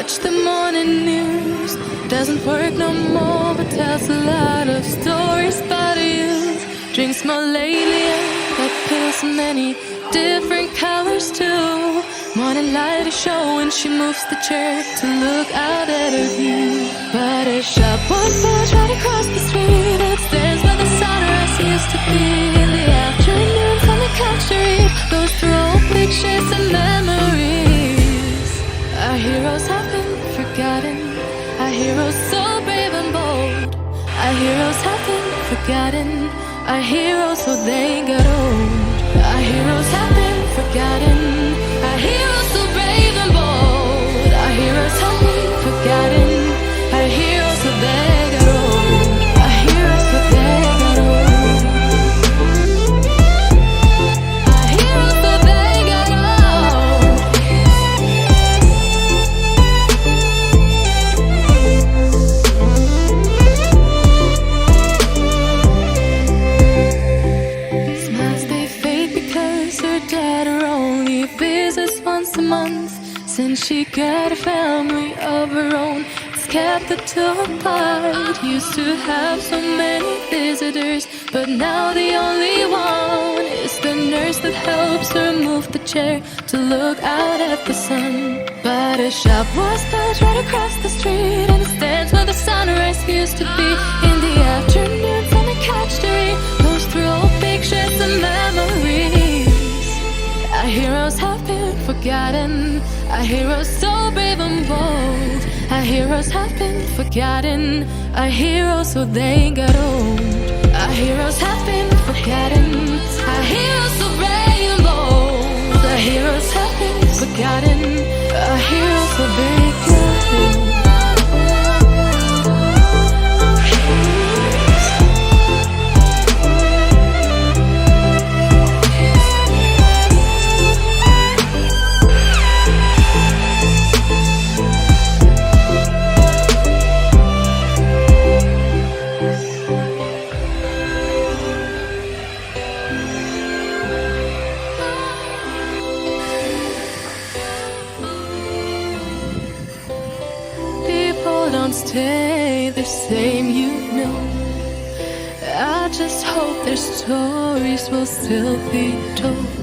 watch the morning news. Doesn't work no more, but tells a lot of stories about you. Drinks more lately and got pills many different colors too. Morning light is showing, she moves the chair to look out at her view. But her shop was built right across the street. It stands where the sunrise used to be. In the afternoon, on the couch to read, goes through old pictures and memories. Our heroes have been forgotten. Our heroes so brave and bold. Our heroes have been forgotten. Our heroes so they got old. Our heroes have been forgotten. Our heroes so brave and bold. Our heroes have been forgotten. Our heroes so they got old. Our heroes so they got old. Our heroes so they got old. Smiles they fade because her dad only visits once a month. Since she got a family of her own, it's kept the two apart. Used to have so many visitors, but now the only one is the nurse that helps her move the chair to look out at the sun. But her shop was built right across the street, and it stands where the sunrise used to be. In the afternoons on the couch to read, goes through old pictures and memories. Our heroes have been forgotten. Our heroes so brave and bold. Our heroes have been forgotten. Our heroes so they got old. Our heroes have been forgotten. Our heroes so brave and bold. Our heroes have been forgotten. Our heroes so they got old. Don't stay the same, you know. I just hope their stories will still be told.